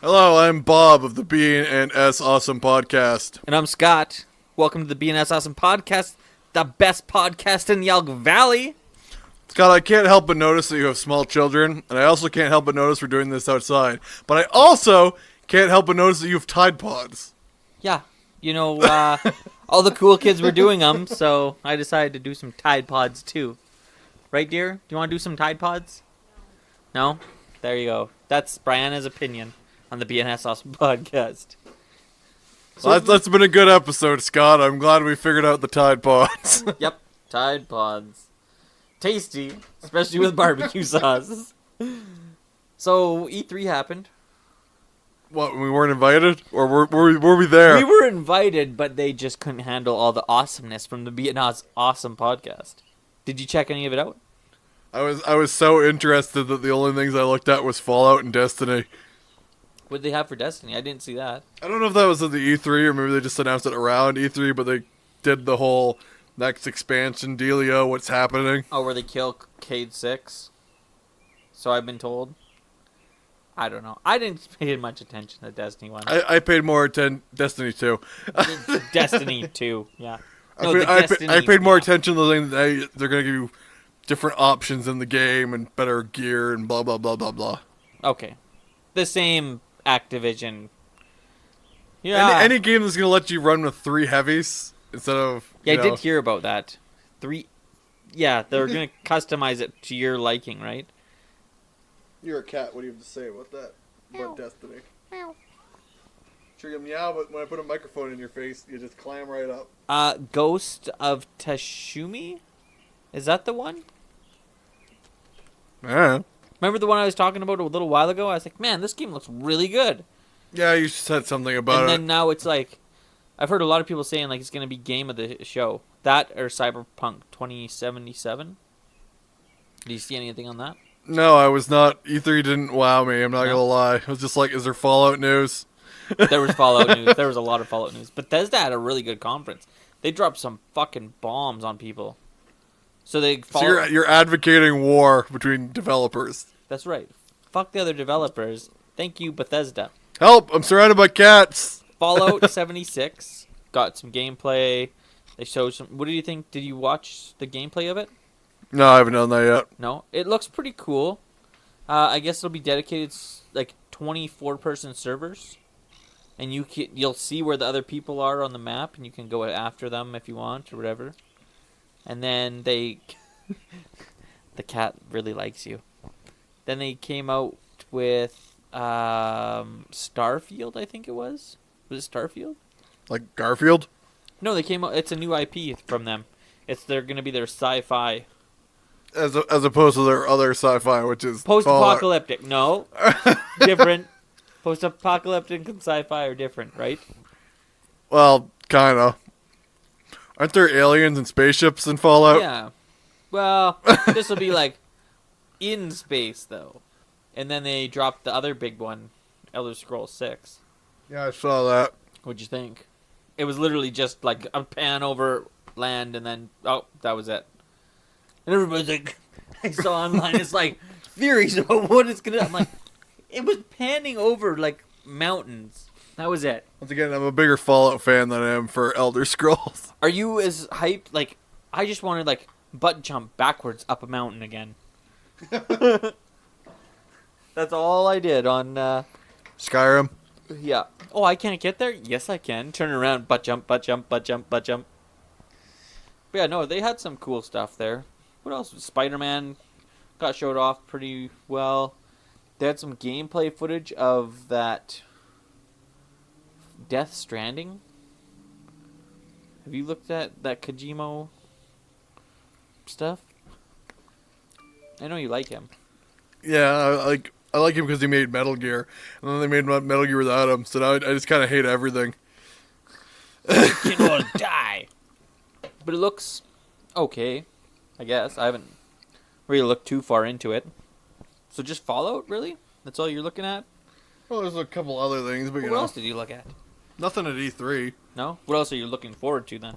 Hello, I'm Bob of the B&S Awesome Podcast. And I'm Scott. Welcome to the B&S Awesome Podcast, the best podcast in the Elk Valley. Scott, I can't help but notice that you have small children, and I also can't help but notice we're doing this outside. But I also can't help but notice that you have Tide Pods. Yeah, all the cool kids were doing them, so I decided to do some Tide Pods too. Right, dear? Do you want to do some Tide Pods? No? There you go. That's Brianna's opinion on the B&S Awesome Podcast. So that's been a good episode, Scott. I'm glad we figured out the Tide Pods. Yep, Tide Pods. Tasty, especially with barbecue sauce. So, E3 happened. What, we weren't invited? Or were we there? We were invited, but they just couldn't handle all the awesomeness from the B&S Awesome Podcast. Did you check any of it out? I was so interested that the only things I looked at was Fallout and Destiny. What did they have for Destiny? I didn't see that. I don't know if that was at the E3 or maybe they just announced it around E3, but they did the whole next expansion dealio, what's happening. Oh, where they kill Cade 6? So I've been told. I don't know. I didn't pay much attention to Destiny 1. I paid more attention Destiny 2. Destiny 2, yeah. No, I paid more attention to the thing that they're going to give you different options in the game and better gear and blah, blah, blah, blah, blah. Okay. The same Activision. Yeah. Any game that's going to let you run with 3 heavies instead of... Yeah, I did hear about that. 3... Yeah, they're going to customize it to your liking, right? You're a cat. What do you have to say about that? Meow. About Destiny? Meow. Sure, you meow, but when I put a microphone in your face, you just clam right up. Ghost of Teshumi? Is that the one? Yeah. Remember the one I was talking about a little while ago? I was like, man, this game looks really good. Yeah, you said something about it. And then now it's like, I've heard a lot of people saying like it's going to be game of the show. That or Cyberpunk 2077. Do you see anything on that? No, I was not. E3 didn't wow me, I'm not going to lie. I was just like, is there Fallout news? There was Fallout news. There was a lot of Fallout news. Bethesda had a really good conference. They dropped some fucking bombs on people. So you're advocating war between developers. That's right. Fuck the other developers. Thank you, Bethesda. Help! I'm surrounded by cats! Fallout 76 got some gameplay. They showed some... What do you think? Did you watch the gameplay of it? No, I haven't done that yet. No? It looks pretty cool. I guess it'll be dedicated, like, 24-person servers. And you'll see where the other people are on the map, and you can go after them if you want, or whatever. And then they... The cat really likes you. Then they came out with Starfield, I think it was. Was it Starfield? Like Garfield? No, they came out... It's a new IP from them. They're going to be their sci-fi. As opposed to their other sci-fi, which is Post-apocalyptic. No. Different. Post-apocalyptic and sci-fi are different, right? Well, kind of. Aren't there aliens and spaceships in Fallout? Yeah. Well, this will be like in space, though. And then they dropped the other big one, Elder Scrolls 6. Yeah, I saw that. What'd you think? It was literally just like a pan over land and then, oh, that was it. And everybody's like, I saw online, it's like, theories about what it's going to... I'm like, it was panning over like mountains. That was it. Once again, I'm a bigger Fallout fan than I am for Elder Scrolls. Are you as hyped? Like, I just wanted, like, butt jump backwards up a mountain again. That's all I did on... Skyrim? Yeah. Oh, I can't get there? Yes, I can. Turn around, butt jump, butt jump, butt jump, butt jump. But yeah, no, they had some cool stuff there. What else? Spider-Man got showed off pretty well. They had some gameplay footage of that... Death Stranding? Have you looked at that Kojima stuff? I know you like him. Yeah, I like him because he made Metal Gear, and then they made Metal Gear without him, so now I just kind of hate everything. You can all die! But it looks okay, I guess. I haven't really looked too far into it. So just Fallout, really? That's all you're looking at? Well, there's a couple other things, but what else did you look at? Nothing at E3. No? What else are you looking forward to then?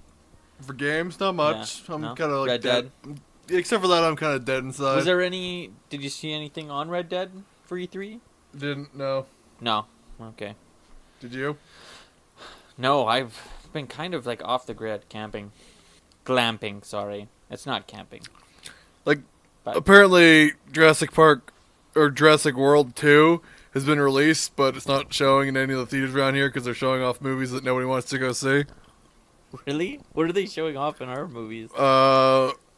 For games, not much. Yeah, I'm no? kind of like Red Dead. Except for that, I'm kind of dead inside. Was there any... Did you see anything on Red Dead for E3? Didn't, no. No. Okay. Did you? No, I've been kind of like off the grid camping. Glamping, sorry. It's not camping. Like, But apparently Jurassic Park or Jurassic World 2 has been released, but it's not showing in any of the theaters around here because they're showing off movies that nobody wants to go see. really? What are they showing off in our movies?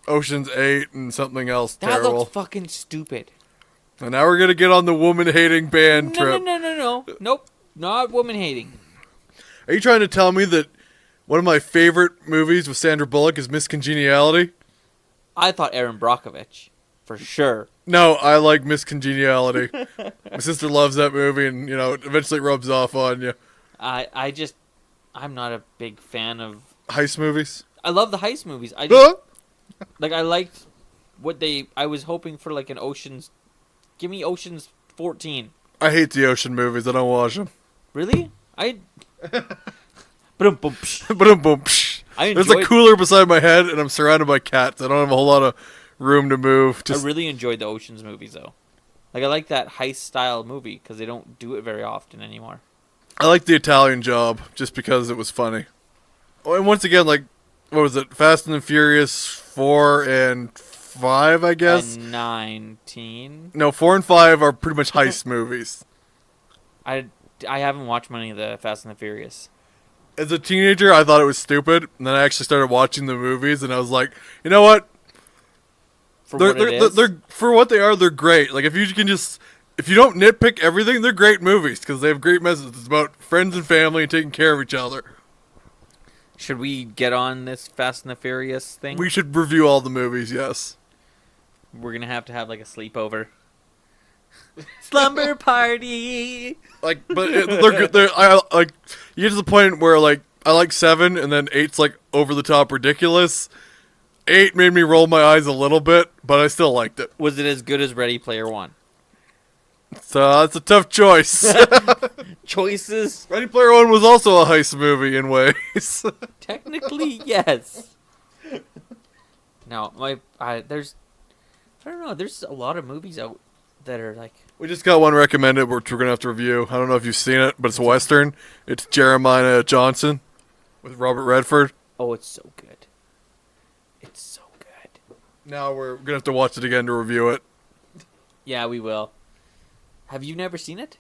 Ocean's 8 and something else That terrible. looks fucking stupid. And now we're gonna get on the woman-hating band trip. No. Nope. Not woman hating. Are you trying to tell me that one of my favorite movies with Sandra Bullock is Miss Congeniality? I thought Aaron Brockovich. For sure. No, I like Miss Congeniality. My sister loves that movie, and eventually it rubs off on you. I'm not a big fan of. Heist movies. I love the heist movies. I liked I was hoping for like an Ocean's. Give me Ocean's 14. I hate the ocean movies. I don't watch them. Really? I But enjoyed. there's a cooler beside my head, and I'm surrounded by cats. I don't have a whole lot of room to move. I really enjoyed the Ocean's movies though. Like I like that heist style movie because they don't do it very often anymore. I like the Italian Job just because it was funny. Oh, and once again, like, what was it? Fast and the Furious 4 and 5, I guess? And 19. No, 4 and 5 are pretty much heist movies. I haven't watched many of the Fast and the Furious. As a teenager, I thought it was stupid, and then I actually started watching the movies, and I was like, you know what? They're for what they are, they're great. Like, if you don't nitpick everything, they're great movies, because they have great messages. It's about friends and family and taking care of each other. Should we get on this Fast and the Furious thing? We should review all the movies, yes. We're gonna have to have like a sleepover. Slumber party. Like, but you get to the point where like I like 7, and then 8's like over the top ridiculous. 8 made me roll my eyes a little bit, but I still liked it. Was it as good as Ready Player One? So that's a tough choice. Choices? Ready Player One was also a heist movie in ways. Technically, yes. No, there's I don't know. There's a lot of movies out that are like. We just got one recommended, which we're gonna have to review. I don't know if you've seen it, but it's a Western. It's Jeremiah Johnson with Robert Redford. Oh, it's so good. It's so good. Now we're gonna have to watch it again to review it. Yeah, we will. Have you never seen it?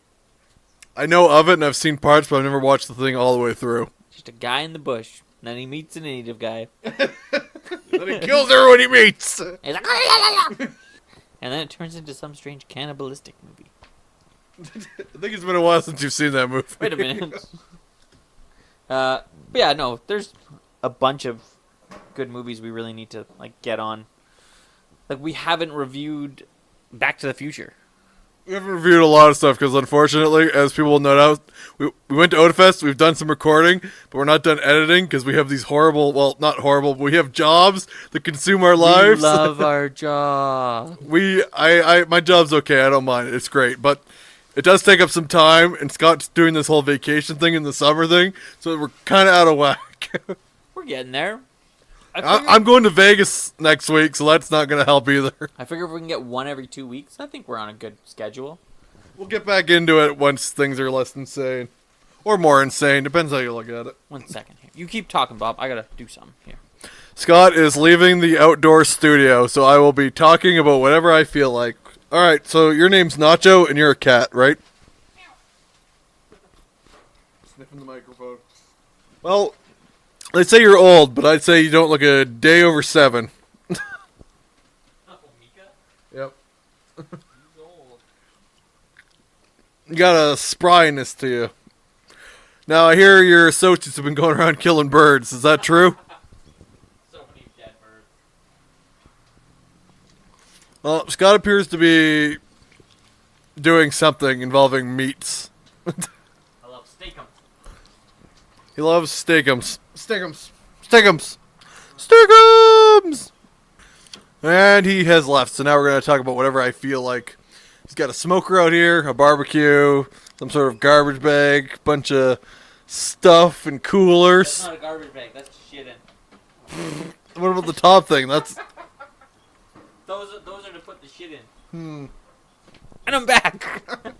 I know of it, and I've seen parts, but I've never watched the thing all the way through. Just a guy in the bush. Then he meets a native guy. Then he kills everyone he meets. He's like, and then it turns into some strange cannibalistic movie. I think it's been a while since you've seen that movie. Wait a minute. But yeah, no, there's a bunch of good movies we really need to like get on. Like we haven't reviewed Back to the Future. We haven't reviewed a lot of stuff because, unfortunately, as people will note out, we went to Odafest, we've done some recording, but we're not done editing because we have these horrible, well, not horrible, but we have jobs that consume our lives. We love our job. My job's okay, I don't mind it, it's great, but it does take up some time, and Scott's doing this whole vacation thing and the summer thing, so we're kind of out of whack. We're getting there. I'm going to Vegas next week, so that's not going to help either. I figure if we can get one every 2 weeks, I think we're on a good schedule. We'll get back into it once things are less insane. Or more insane, depends how you look at it. 1 second here. You keep talking, Bob. I gotta do something here. Scott is leaving the outdoor studio, so I will be talking about whatever I feel like. Alright, so your name's Nacho, and you're a cat, right? Sniffing the microphone. Well, they say you're old, but I'd say you don't look a day over 7. Oh, Mika? Yep. He's old. You got a spryness to you. Now, I hear your associates have been going around killing birds. Is that true? So many dead birds. Well, Scott appears to be doing something involving meats. I love steak'em. He loves steakums. Steakums. And he has left, so now we're going to talk about whatever I feel like. He's got a smoker out here, a barbecue, some sort of garbage bag, bunch of stuff and coolers. That's not a garbage bag, that's shit in. What about the top thing? That's Those are to put the shit in. And I'm back. But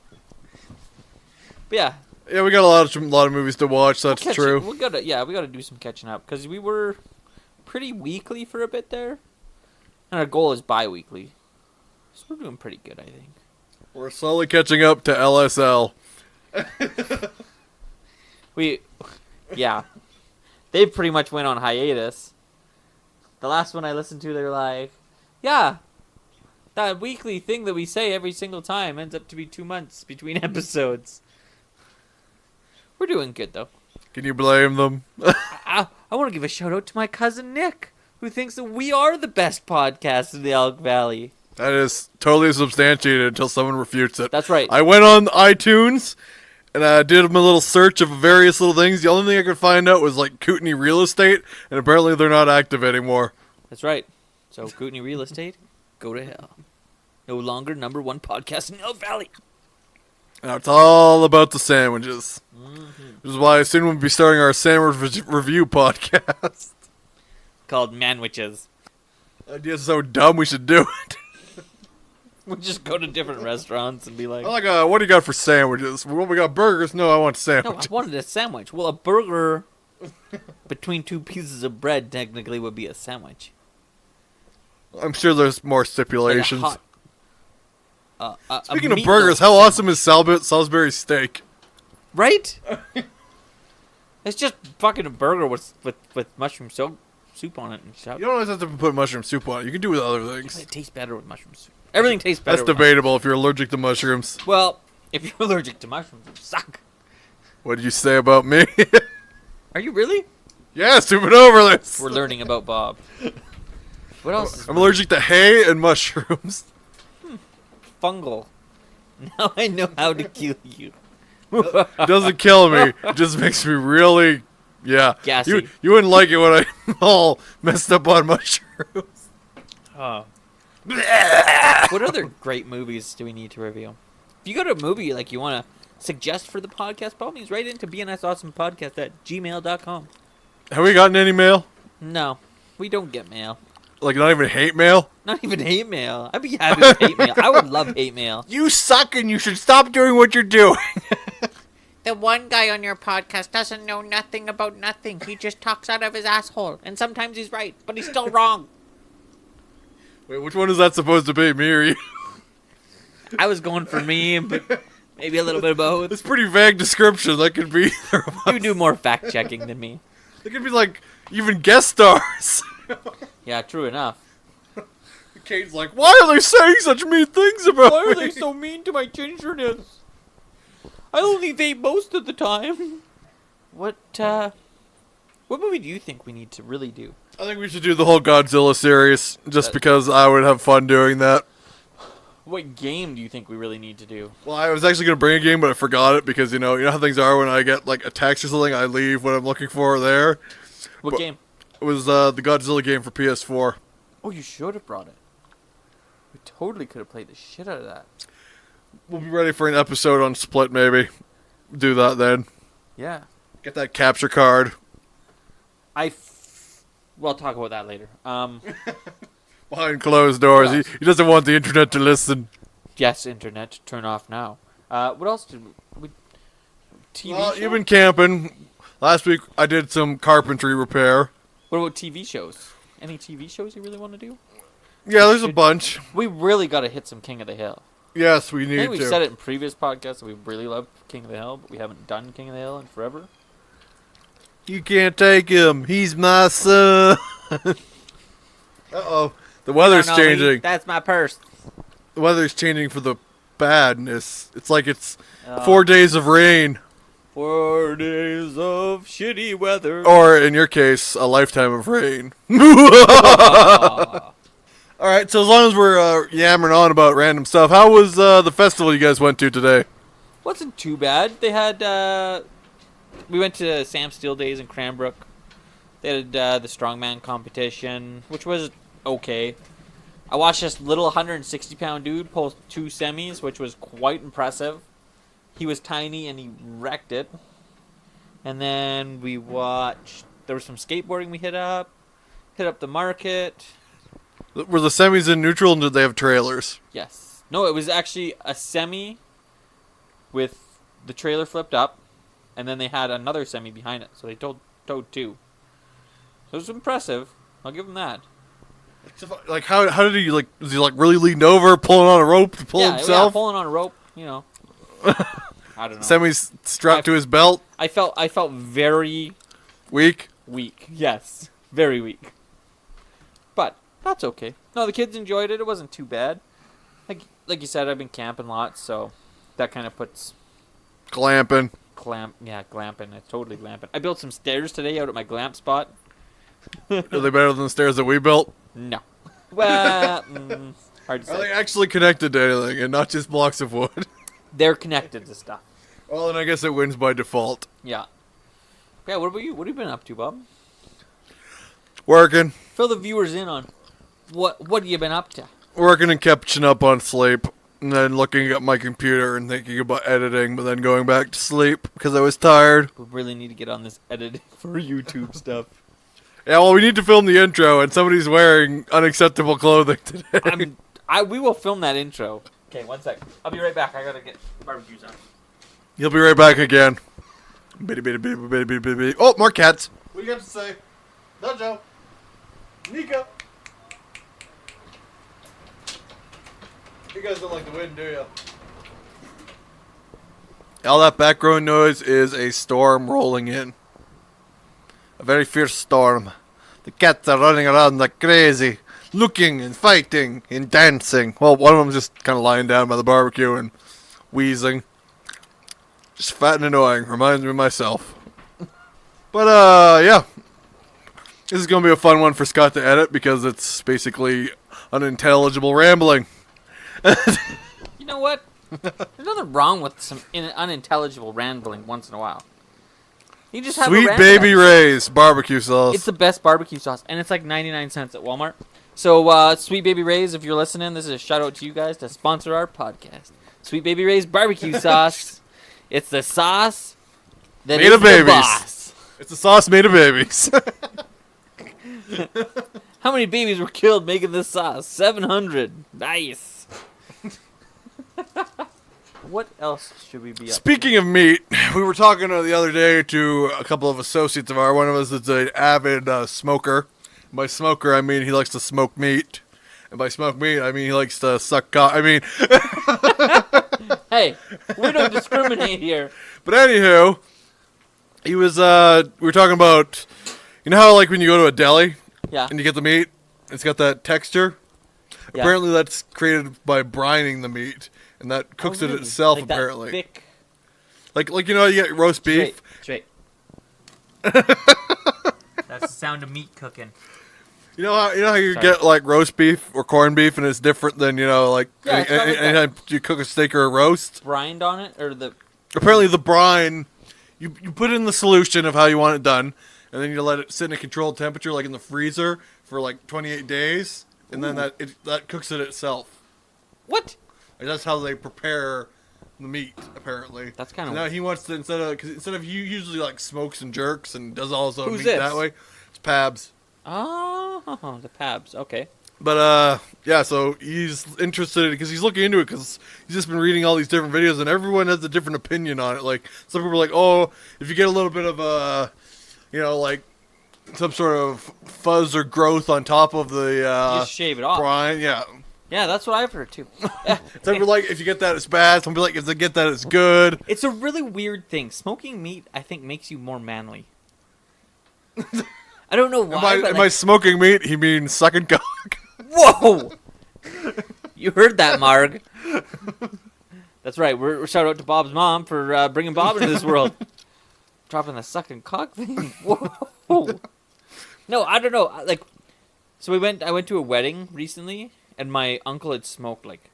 yeah, Yeah, we got a lot of movies to watch. So that's true. We gotta do some catching up because we were pretty weekly for a bit there, and our goal is bi-weekly. So we're doing pretty good, I think. We're slowly catching up to LSL. They pretty much went on hiatus. The last one I listened to, they were like, yeah, that weekly thing that we say every single time ends up to be 2 months between episodes. We're doing good, though. Can you blame them? I want to give a shout out to my cousin Nick, who thinks that we are the best podcast in the Elk Valley. That is totally substantiated until someone refutes it. That's right. I went on iTunes and I did a little search of various little things. The only thing I could find out was like Kootenai Real Estate, and apparently they're not active anymore. That's right. So Kootenai Real Estate, go to hell. No longer #1 podcast in Elk Valley. Now it's all about the sandwiches. Mm-hmm. Which is why soon we'll be starting our sandwich review podcast. Called Manwiches. The idea's so dumb we should do it. We'll just go to different restaurants and be like, what do you got for sandwiches? Well, we got burgers? No, I want no, sandwiches. I wanted a sandwich. Well, a burger between 2 pieces of bread technically would be a sandwich. I'm sure there's more Like stipulations. a Speaking of meatloaf burgers, how awesome is Salisbury steak? Right? It's just fucking a burger with mushroom soup on it and stuff. You don't always have to put mushroom soup on it. You can do it with other things. It tastes better with mushroom soup. Everything tastes better. That's debatable if you're allergic to mushrooms. Well, if you're allergic to mushrooms, you suck. What did you say about me? Are you really? Yeah, stupid over this. We're learning about Bob. What else? I'm allergic to hay and mushrooms. Fungal. Now I know how to kill you. It doesn't kill me. It just makes me really, Gassy. You wouldn't like it when I'm all messed up on mushrooms. Oh. What other great movies do we need to review? If you got a movie like you want to suggest for the podcast, by all means, write into bandsawesomepodcast at gmail.com. Have we gotten any mail? No, we don't get mail. Like, not even hate mail? Not even hate mail. I'd be happy with hate mail. I would love hate mail. You suck and you should stop doing what you're doing. The one guy on your podcast doesn't know nothing about nothing. He just talks out of his asshole. And sometimes he's right, but he's still wrong. Wait, which one is that supposed to be, me or you? I was going for me, but maybe a little bit of both. It's pretty vague description. That could be either of us. You do more fact checking than me. It could be like even guest stars. Yeah, true enough. Kate's like, why are they saying such mean things about Why are me? they so mean to my gingerness? I only vape most of the time. What movie do you think we need to really do? I think we should do the whole Godzilla series, just because I would have fun doing that. What game do you think we really need to do? Well, I was actually going to bring a game, but I forgot it because, you know how things are when I get like a text or something, I leave what I'm looking for there. What But- game? It was the Godzilla game for PS4. Oh, you should have brought it. We totally could have played the shit out of that. We'll be ready for an episode on Split, maybe. Do that then. Yeah. Get that capture card. We'll talk about that later. Behind closed doors. What else? He doesn't want the internet to listen. Yes, internet, turn off now. What else did we... TV Well, show? you've been camping. Last week, I did some carpentry repair. What about TV shows? Any TV shows you really want to do? Yeah, there's a bunch. We really got to hit some King of the Hill. Yes, we I need think we've to. said it in previous podcasts that we really love King of the Hill, but we haven't done King of the Hill in forever. You can't take him. He's my son. Uh-oh. The weather's No, no, changing. That's my purse. The weather's changing for the badness. It's like it's 4 days of rain. 4 days of shitty weather. Or, in your case, a lifetime of rain. Alright, so as long as we're yammering on about random stuff, how was the festival you guys went to today? Wasn't too bad. They had, we went to Sam Steele Days in Cranbrook. They had the strongman competition, which was okay. I watched this little 160-pound dude pull 2 semis, which was quite impressive. He was tiny and he wrecked it. And then we watched, there was some skateboarding we hit up the market. Were the semis in neutral and did they have trailers? Yes. No, it was actually a semi with the trailer flipped up. and then they had another semi behind it, so they towed 2. So it was impressive. I'll give them that. Like how did he like? Was he like really leaned over, pulling on a rope to pull Yeah, himself? pulling on a rope. I don't know. Semi's strapped to his belt. I felt very Weak. weak. Yes, very weak. But that's okay. No, the kids enjoyed it. It wasn't too bad. Like you said, I've been camping lots, so that kind of puts Glamping. glamping. It's totally glamping. I built some stairs today out at my glamp spot. Are they better than the stairs that we built? No. Well, hard to Are say. they actually connected to anything and not just blocks of wood? They're connected to stuff. Well, then I guess it wins by default. Yeah. Yeah, what about you? What have you been up to, Bob? Working. Fill the viewers in on what have you been up to? Working and catching up on sleep. And then looking at my computer and thinking about editing, but then going back to sleep because I was tired. We really need to get on this editing for YouTube stuff. Yeah, well, we need to film the intro, and somebody's wearing unacceptable clothing today. We will film that intro. Okay, 1 sec. I'll be right back. I gotta get barbecues on. You'll be right back again. Bitty, bitty, bitty, bitty, bitty, bitty, bitty. Oh, more cats. What do you got to say? Dojo. Nico. You guys don't like the wind, do you? All that background noise is a storm rolling in. A very fierce storm. The cats are running around like crazy, looking and fighting and dancing. Well, one of them's just kind of lying down by the barbecue and wheezing. Just fat and annoying. Reminds me of myself. But, yeah. This is going to be a fun one for Scott to edit because it's basically unintelligible rambling. You know what? There's nothing wrong with some unintelligible rambling once in a while. You just have Sweet a Baby Ray's barbecue sauce. It's the best barbecue sauce, and it's like 99 cents at Walmart. So, Sweet Baby Ray's, if you're listening, this is a shout out to you guys to sponsor our podcast. Sweet Baby Ray's barbecue sauce. It's the sauce that made is of the babies. boss. It's a sauce made of babies. How many babies were killed making this sauce? 700. Nice. What else should we be up Speaking of meat, we were talking the other day to a couple of associates of ours. One of us is an avid smoker. By smoker, I mean he likes to smoke meat. And by smoke meat, I mean he likes to suck cock. I mean... Hey, we don't discriminate here. But anywho, he was, we were talking about, you know how like when you go to a deli Yeah. and you get the meat, it's got that texture? Yeah. Apparently that's created by brining the meat, and that cooks it really? itself, Like that apparently. thick. Like you know, you get roast beef. Straight. That's the sound of meat cooking. You know how you Sorry. get like roast beef or corned beef, and it's different than like Yeah, it's not like that. anytime you cook a steak or a roast. Brined on it, or the... Apparently, the brine, you put in the solution of how you want it done, and then you let it sit in a controlled temperature, like in the freezer, for like 28 days, and then that cooks it itself. What? Like, that's how they prepare the meat, apparently. That's kind of... Now he wants to instead of you usually like smokes and jerks and does also Who's meat this? that way. It's Pabs. Oh, the Pabs. Okay. But yeah, so he's interested because he's looking into it because he's just been reading all these different videos and everyone has a different opinion on it. Like some people are like, oh, if you get a little bit of like some sort of fuzz or growth on top of the You just shave it off. brine, yeah. Yeah, that's what I've heard too. Some people are like, if you get that, it's bad. Some people are like, if they get that, it's good. It's a really weird thing. Smoking meat, I think, makes you more manly. I don't know why. Am I smoking meat? He means sucking cock. Whoa! You heard that, Marg. That's right. We're shout out to Bob's mom for bringing Bob into this world. Dropping the sucking cock thing. Whoa! No, I don't know. So I went to a wedding recently, and my uncle had smoked like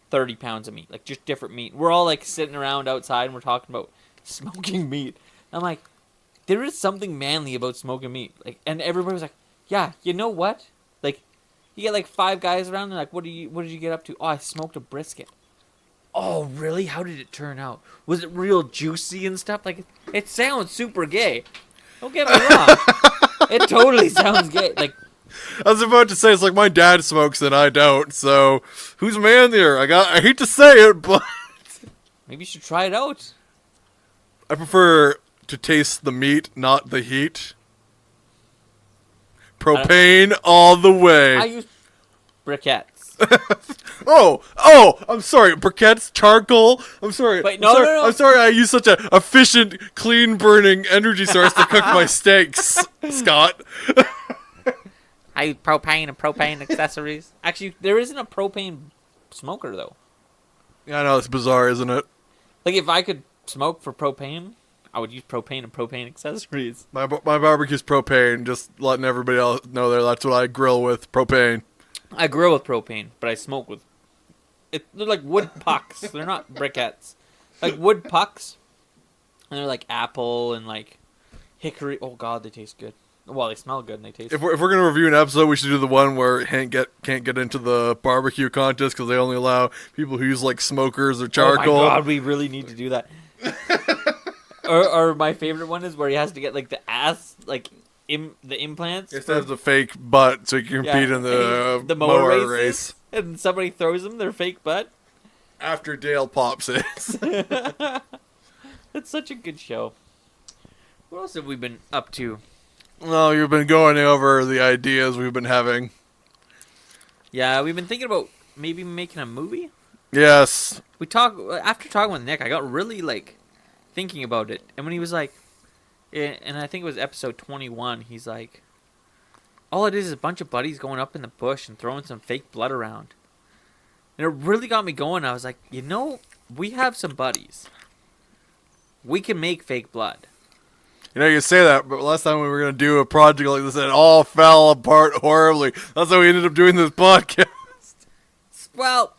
30 pounds of meat, like just different meat. We're all like sitting around outside, and we're talking about smoking meat. I'm like, there is something manly about smoking meat. Like, and everybody was like, yeah, you know what? Like, you get like 5 guys around, and like, what did you get up to? Oh, I smoked a brisket. Oh, really? How did it turn out? Was it real juicy and stuff? Like, it sounds super gay. Don't get me wrong. It totally sounds gay. Like, I was about to say, it's like my dad smokes and I don't, so who's manlier? I hate to say it, but maybe you should try it out. I prefer to taste the meat, not the heat. Propane all the way. I use briquettes. I'm sorry. Briquettes, charcoal. I'm sorry. Wait, I'm sorry I use such an efficient, clean-burning energy source to cook my steaks, Scott. I use propane and propane accessories. Actually, there isn't a propane smoker, though. Yeah, I know, it's bizarre, isn't it? Like, if I could smoke for propane, I would use propane and propane accessories. My barbecue's propane, just letting everybody else know there. That's what I grill with, propane. I grill with propane, but I smoke with... They're like wood pucks. They're not briquettes. Like wood pucks. And they're like apple and like hickory. Oh, God, they taste good. Well, they smell good and they taste If we're going to review an episode, we should do the one where Hank can't get into the barbecue contest because they only allow people who use like smokers or charcoal. Oh, my God, we really need to do that. or my favorite one is where he has to get like the ass, like... the implants. Instead of the fake butt, so you can compete in the mower race. And somebody throws them their fake butt. After Dale pops it. It's such a good show. What else have we been up to? Well, you've been going over the ideas we've been having. Yeah, we've been thinking about maybe making a movie. Yes. After talking with Nick, I got really like thinking about it, and when he was like, and I think it was episode 21, he's like, all it is a bunch of buddies going up in the bush and throwing some fake blood around. And it really got me going. I was like, we have some buddies. We can make fake blood. You know, you say that, but last time we were going to do a project like this, it all fell apart horribly. That's how we ended up doing this podcast. Well,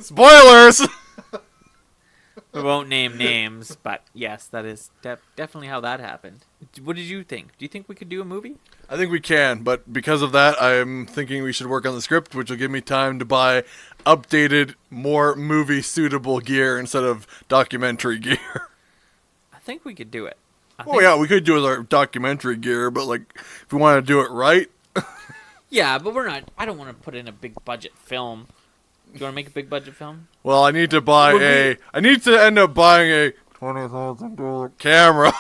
spoilers! We won't name names, but yes, that is definitely how that happened. What did you think? Do you think we could do a movie? I think we can, but because of that, I'm thinking we should work on the script, which will give me time to buy updated, more movie-suitable gear instead of documentary gear. I think we could do it. Yeah, we could do it with our documentary gear, but like, if we want to do it right... Yeah, but we're not... I don't want to put in a big-budget film. Do you want to make a big-budget film? Well, I need to buy I need to end up buying a $20,000 camera.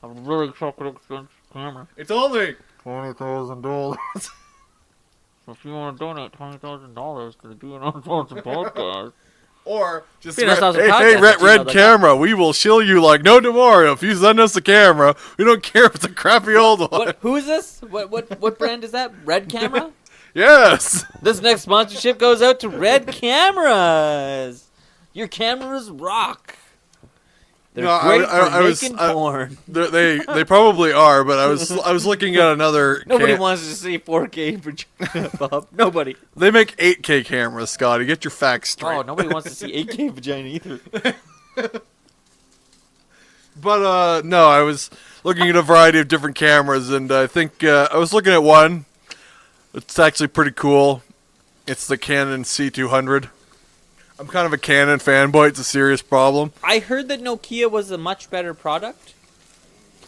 A really fucking expensive camera. It's only $20,000. So if you want to donate $20,000 to the Being Awesome podcast... Or just red camera. We will shill you like no tomorrow if you send us a camera. We don't care if it's a crappy old one. Who is this? What brand is that? Red Camera? Yes. This next sponsorship goes out to Red Cameras. Your cameras rock. They're great for making porn. They probably are, but I was looking at another. Nobody wants to see 4K, Bob. Nobody. They make 8K cameras, Scotty. Get your facts straight. Oh, nobody wants to see 8K vagina either. But no, I was looking at a variety of different cameras, and I think I was looking at one. It's actually pretty cool. It's the Canon C200. I'm kind of a Canon fanboy. It's a serious problem. I heard that Nokia was a much better product.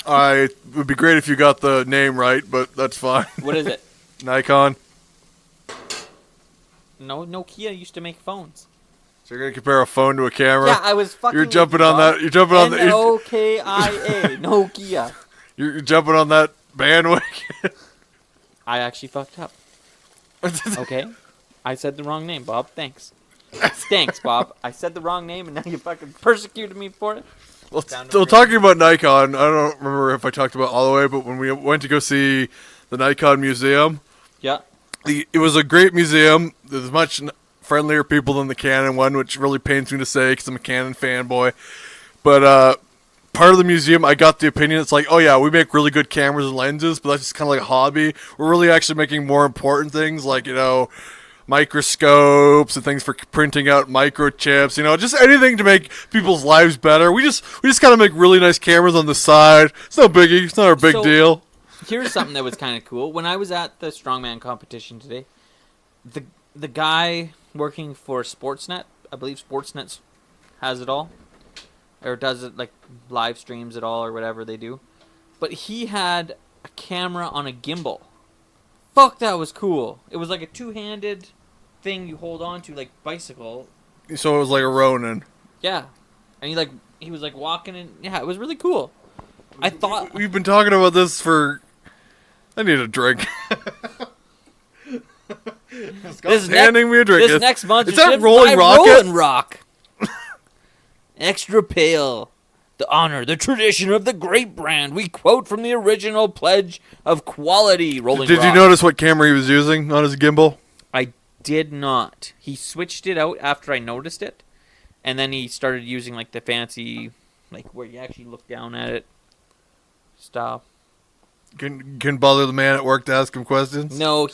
It would be great if you got the name right, but that's fine. What is it? Nikon. No, Nokia used to make phones. So you're gonna compare a phone to a camera? Yeah, I was fucking. You're jumping on that. You're jumping on the Nokia. Nokia. You're jumping on that bandwagon. I actually fucked up. Okay, I said the wrong name, Bob. Thanks. Thanks, Bob. I said the wrong name, and now you fucking persecuted me for it. Well, still talking about Nikon, I don't remember if I talked about it all the way, but when we went to go see the Nikon museum, yeah, it was a great museum. There's much friendlier people than the Canon one, which really pains me to say because I'm a Canon fanboy. But part of the museum, I got the opinion, it's like, oh yeah, we make really good cameras and lenses, but that's just kind of like a hobby. We're really actually making more important things, like, microscopes and things for printing out microchips, just anything to make people's lives better. We just kind of make really nice cameras on the side. It's no biggie. It's not our big deal. Here's something that was kind of cool. When I was at the strongman competition today, the guy working for Sportsnet, I believe Sportsnet has it all, or does it like live streams it all or whatever they do, but he had a camera on a gimbal. Fuck, that was cool. It was like a two-handed thing you hold on to, like bicycle. So it was like a Ronin. Yeah, and he was like walking, and yeah, it was really cool. I thought We've been talking about this for... I need a drink. Scott's handing me a drink. This next month is that Rolling Rocket? Rolling Rock. Extra pale. The honor, the tradition of the great brand. We quote from the original pledge of quality. Rolling Rock. Did you notice what camera he was using on his gimbal? I did not. He switched it out after I noticed it, and then he started using like the fancy, like where you actually look down at it. Stop. Couldn't bother the man at work to ask him questions? No,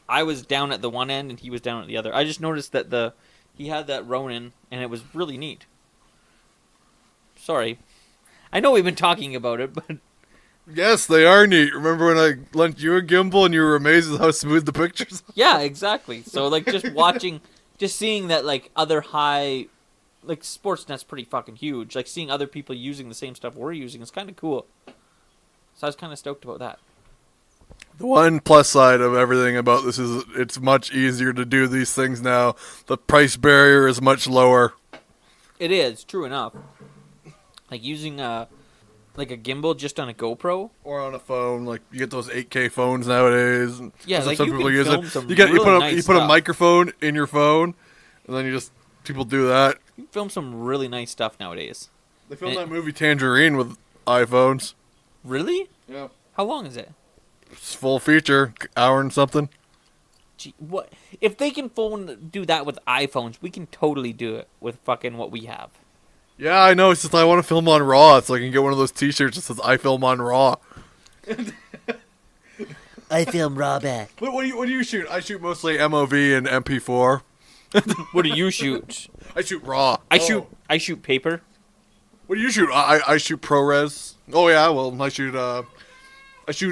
I was down at the one end and he was down at the other. I just noticed that he had that Ronin and it was really neat. Sorry. I know we've been talking about it, but Yes, they are neat. Remember when I lent you a gimbal and you were amazed at how smooth the pictures are? yeah, exactly. So like just seeing that like other high, like Sportsnet's pretty fucking huge. Like seeing other people using the same stuff we're using is kind of cool. So I was kind of stoked about that. The one plus side of everything about this is it's much easier to do these things now. The price barrier is much lower. It is, true enough. Like using a gimbal just on a GoPro. Or on a phone, like you get those 8K phones nowadays. And Yeah, like some you people can use film it. some You put really a nice you put a stuff. microphone in your phone, and then people do that. You can film some really nice stuff nowadays. They filmed And- that movie Tangerine with iPhones. Really? Yeah, How long is it? it's full feature, hour and something. Gee, what if they can do that with iPhones? We can totally do it with fucking what we have. Yeah, I know. It's just I want to film on RAW, so I can get one of those T-shirts that says "I film on RAW." I film raw back. What do you shoot? I shoot mostly MOV and MP4. What do you shoot? I shoot RAW. I shoot paper. What do you shoot? I shoot ProRes. Oh yeah, well I shoot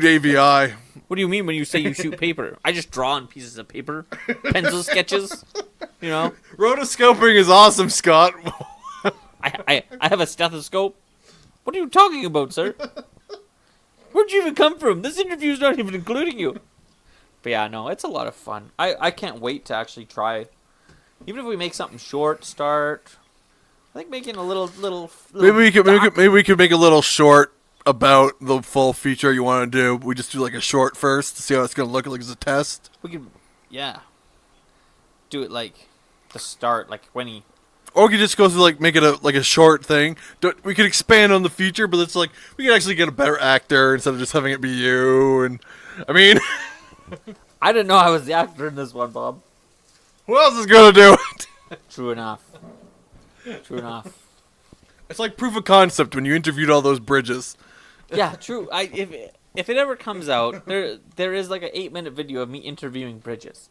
AVI. What do you mean when you say you shoot paper? I just draw on pieces of paper, pencil sketches. You know, Rotoscoping is awesome, Scott. I have a stethoscope. What are you talking about, sir? Where'd you even come from? This interview's not even including you. But yeah, no, it's a lot of fun. I can't wait to actually try. Even if we make something short, start. I think making a little Maybe we could make a little short about the full feature you want to do. We just do like a short first to see how it's going to look like as a test. We could, yeah. Do it like the start, like when he. Or we could just go through like make it a short thing. We could expand on the feature, but it's like we could actually get a better actor instead of just having it be you. And I mean, I didn't know I was the actor in this one, Bob. who else is going to do it? True enough. True enough. It's like proof of concept when you interviewed all those bridges. Yeah, true. If it ever comes out, there is like an 8-minute video of me interviewing Bridges.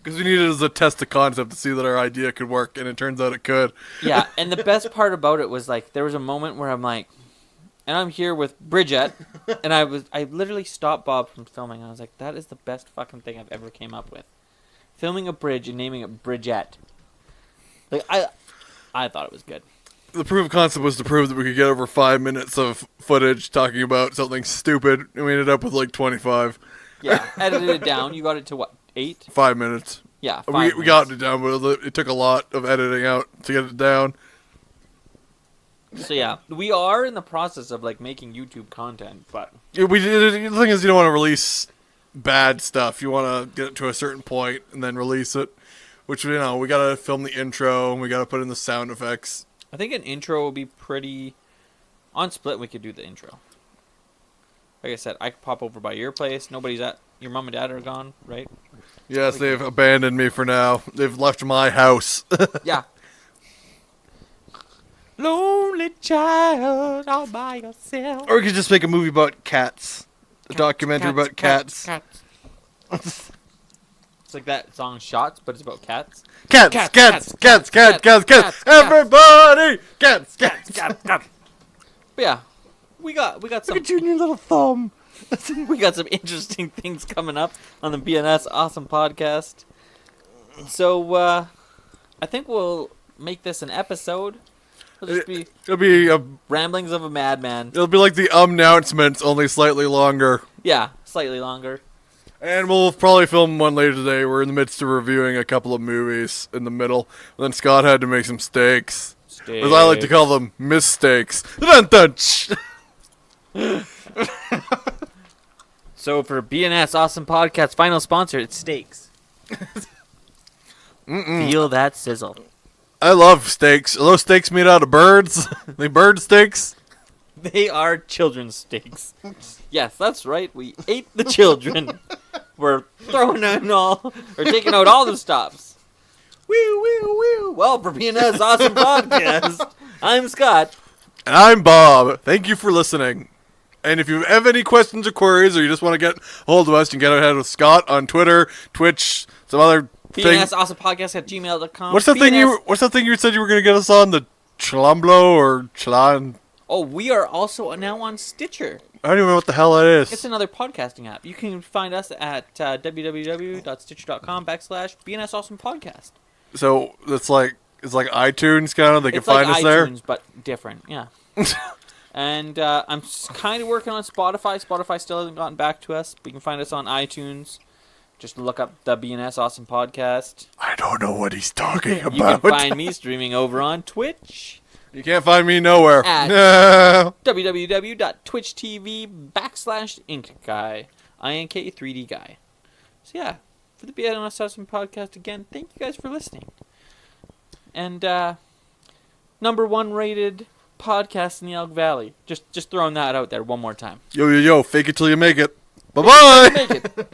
Because we needed it as a test of concept to see that our idea could work, and it turns out it could. Yeah, and the best part about it was like there was a moment where I'm like, and I'm here with Bridget, and I literally stopped Bob from filming. I was like, that is the best fucking thing I've ever came up with, filming a bridge and naming it Bridget. Like I thought it was good. The proof of concept was to prove that we could get over 5 minutes of footage talking about something stupid, and we ended up with like 25. Yeah, edited it down. You got it to what, 8? 5 minutes. Yeah, 5 We minutes. got it down, but it took a lot of editing out to get it down. So yeah, we are in the process of like making YouTube content, but The thing is, you don't want to release bad stuff. You want to get it to a certain point and then release it. Which, we got to film the intro, and we got to put in the sound effects. I think an intro will be pretty. On Split, we could do the intro. Like I said, I could pop over by your place. Nobody's at. Your mom and dad are gone, right? Yes, they've abandoned me for now. They've left my house. Yeah. Lonely child all by yourself. Or we could just make a movie about cats. A documentary about cats. It's like that song Shots, but it's about cats. Cats, Cats, cats, cats, cats, cats, cats, cats, cats. Everybody! Cats, cats. But yeah, we got some. Look at you and your little thumb. We got some interesting things coming up on the BNS Awesome Podcast. So, I think we'll make this an episode. It'll just be It'll be Ramblings of a Madman. It'll be like the announcements, only slightly longer. Yeah, slightly longer. And we'll probably film one later today. We're in the midst of reviewing a couple of movies in the middle. And then Scott had to make some steaks. As I like to call them, mistakes. Dun, dun, So for BNS Awesome Podcast final sponsor, it's steaks. Feel that sizzle. I love steaks. Are those steaks made out of birds? They bird steaks? They are children's steaks. Yes, that's right. We ate the children. We're throwing in all, or taking out all the stops. Woo, woo, woo. Well, for BNS Awesome Podcast, I'm Scott. And I'm Bob. Thank you for listening. And if you have any questions or queries, or you just want to get a hold of us, you can get ahead with Scott on Twitter, Twitch, some other thing. BNSAwesomePodcast@gmail.com. What's that thing you said you were going to get us on? The Chlamblo or Chlan? Oh, we are also now on Stitcher. I don't even know what the hell that is. It's another podcasting app. You can find us at www.stitcher.com/BNSAwesomePodcast. So it's like iTunes kind of. They can It's like find us iTunes, there. but different. Yeah. And I'm kind of working on Spotify. Spotify still hasn't gotten back to us. But you can find us on iTunes. Just look up the BNS Awesome Podcast. I don't know what he's talking about. You can find me streaming over on Twitch. You can't find me nowhere. At No. www.twitch.tv/inkguy. INK3D guy. So yeah, for the BNS Awesome Podcast again, thank you guys for listening. And #1 rated podcast in the Elk Valley. Just throwing that out there one more time. Yo, fake it till you make it. Bye-bye. Make it.